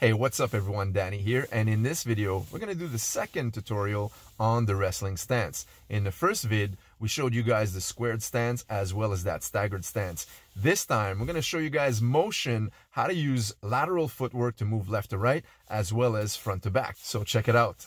Hey, what's up everyone, Danny here, and in this video we're going to do the second tutorial on the wrestling stance. In the first vid, we showed you guys the squared stance as well as that staggered stance. This time we're going to show you guys motion, how to use lateral footwork to move left to right as well as front to back. So check it out.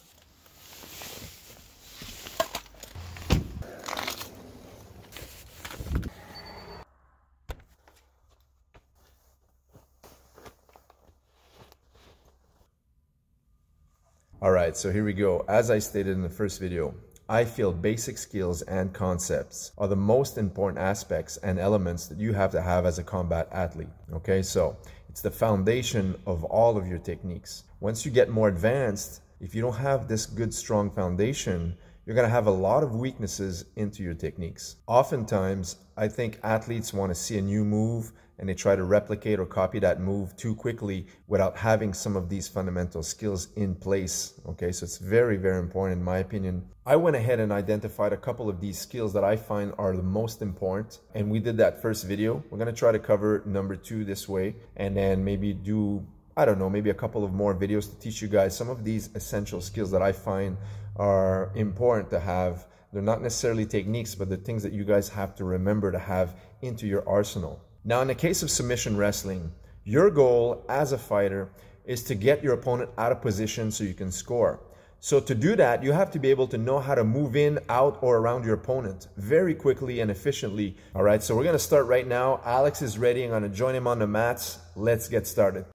Alright, so here we go. As I stated in the first video, I feel basic skills and concepts are the most important aspects and elements that you have to have as a combat athlete. Okay, so it's the foundation of all of your techniques. Once you get more advanced, if you don't have this good, strong foundation, you're going to have a lot of weaknesses into your techniques. Oftentimes, I think athletes want to see a new move and they try to replicate or copy that move too quickly without having some of these fundamental skills in place. Okay, so it's very, very important in my opinion. I went ahead and identified a couple of these skills that I find are the most important, and we did that first video. We're going to try to cover number 2 this way, and then maybe do, I don't know, maybe a couple of more videos to teach you guys some of these essential skills that I find are important to have. They're not necessarily techniques, but the things that you guys have to remember to have into your arsenal. Now, in the case of submission wrestling, your goal as a fighter is to get your opponent out of position so you can score. So to do that, you have to be able to know how to move in, out, or around your opponent very quickly and efficiently. All right, so we're going to start right now. Alex is ready. I'm going to join him on the mats. Let's get started.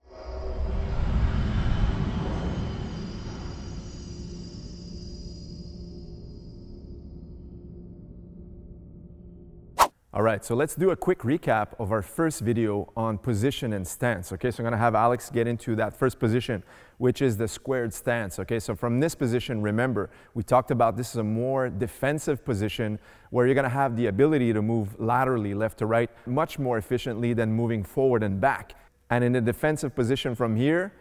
All right, so let's do a quick recap of our first video on position and stance. Okay, so I'm gonna have Alex get into that first position, which is the squared stance. Okay, so from this position, remember, we talked about this is a more defensive position where you're gonna have the ability to move laterally, left to right, much more efficiently than moving forward and back. And in a defensive position from here,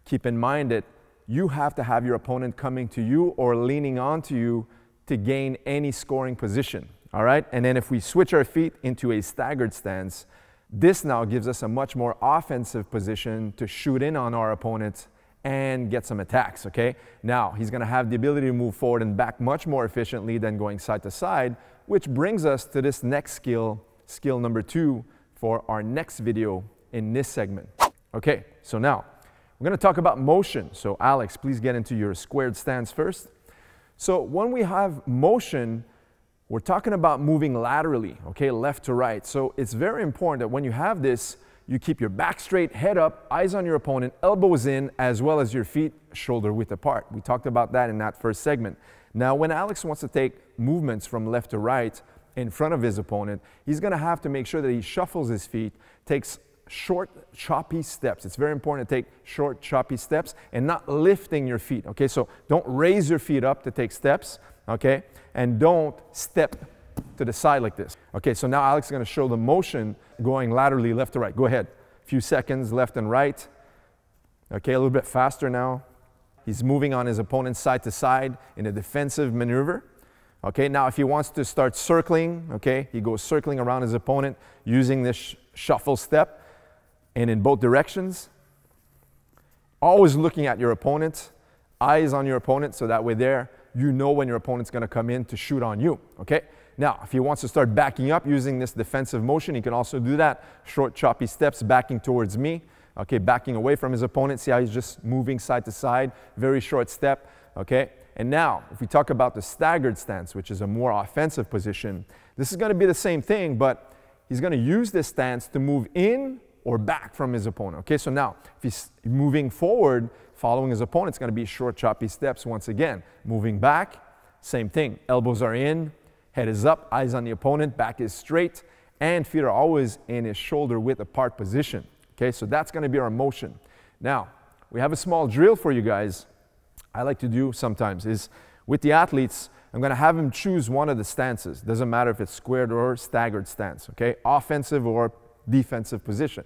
keep in mind that you have to have your opponent coming to you or leaning onto you to gain any scoring position. All right, and then if we switch our feet into a staggered stance, this now gives us a much more offensive position to shoot in on our opponent and get some attacks, okay? Now, he's gonna have the ability to move forward and back much more efficiently than going side to side, which brings us to this next skill, skill number 2 for our next video in this segment. Okay, so now, we're gonna talk about motion. So Alex, please get into your squared stance first. So when we have motion, we're talking about moving laterally, okay, left to right. So it's very important that when you have this, you keep your back straight, head up, eyes on your opponent, elbows in, as well as your feet shoulder width apart. We talked about that in that first segment. Now, when Alex wants to take movements from left to right in front of his opponent, he's gonna have to make sure that he shuffles his feet, takes short, choppy steps. It's very important to take short, choppy steps and not lifting your feet, okay? So don't raise your feet up to take steps, okay? And don't step to the side like this. Okay, so now Alex is going to show the motion going laterally left to right. Go ahead. A few seconds left and right. Okay, a little bit faster now. He's moving on his opponent side to side in a defensive maneuver. Okay, now if he wants to start circling, okay, he goes circling around his opponent using this shuffle step and in both directions. Always looking at your opponent, eyes on your opponent, so that way there, you know when your opponent's going to come in to shoot on you, okay? Now, if he wants to start backing up using this defensive motion, he can also do that. Short, choppy steps backing towards me, okay? Backing away from his opponent. See how he's just moving side to side? Very short step, okay? And now, if we talk about the staggered stance, which is a more offensive position, this is going to be the same thing, but he's going to use this stance to move in or back from his opponent, okay? So now, if he's moving forward, following his opponent, it's going to be short, choppy steps once again. Moving back, same thing. Elbows are in, head is up, eyes on the opponent, back is straight, and feet are always in his shoulder width apart position. Okay, so that's going to be our motion. Now, we have a small drill for you guys I like to do sometimes is with the athletes, I'm going to have them choose one of the stances. Doesn't matter if it's squared or staggered stance, okay? Offensive or defensive position.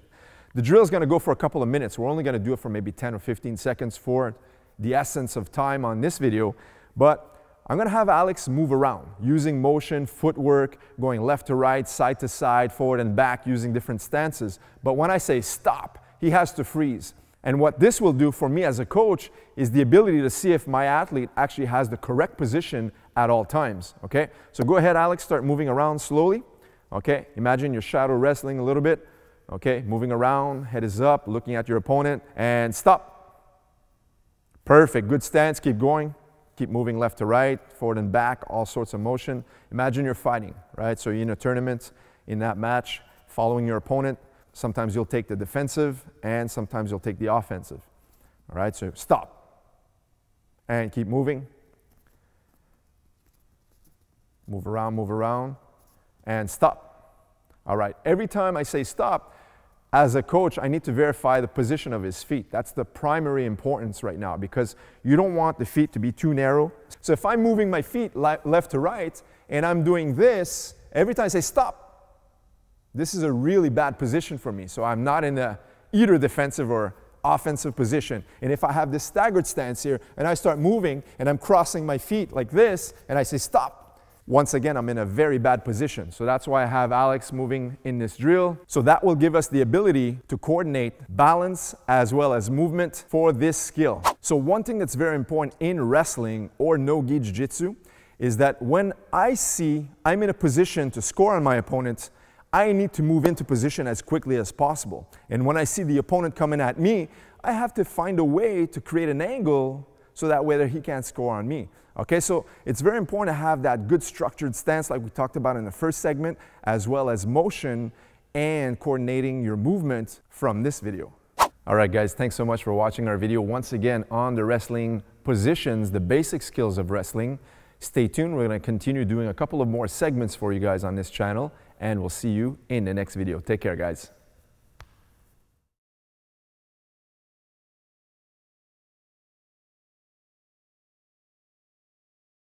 The drill is going to go for a couple of minutes. We're only going to do it for maybe 10 or 15 seconds for the essence of time on this video. But I'm going to have Alex move around using motion, footwork, going left to right, side to side, forward and back, using different stances. But when I say stop, he has to freeze. And what this will do for me as a coach is the ability to see if my athlete actually has the correct position at all times, okay? So go ahead, Alex, start moving around slowly, okay? Imagine you're shadow wrestling a little bit, okay? Moving around, head is up, looking at your opponent, and stop. Perfect, good stance, keep going. Keep moving left to right, forward and back, all sorts of motion. Imagine you're fighting, right? So you're in a tournament, in that match, following your opponent. Sometimes you'll take the defensive and sometimes you'll take the offensive. All right, so stop and keep moving. Move around and stop. All right, every time I say stop, as a coach, I need to verify the position of his feet. That's the primary importance right now because you don't want the feet to be too narrow. So if I'm moving my feet left to right and I'm doing this, every time I say stop, this is a really bad position for me. So I'm not in either defensive or offensive position. And if I have this staggered stance here and I start moving and I'm crossing my feet like this and I say stop, once again, I'm in a very bad position. So that's why I have Alex moving in this drill. So that will give us the ability to coordinate balance as well as movement for this skill. So one thing that's very important in wrestling or NoGi Jiu-Jitsu is that when I see I'm in a position to score on my opponent, I need to move into position as quickly as possible. And when I see the opponent coming at me, I have to find a way to create an angle so that way he can't score on me. Okay, so it's very important to have that good structured stance like we talked about in the first segment, as well as motion and coordinating your movement from this video. All right, guys, thanks so much for watching our video once again on the wrestling positions, the basic skills of wrestling. Stay tuned, we're going to continue doing a couple of more segments for you guys on this channel, and we'll see you in the next video. Take care, guys.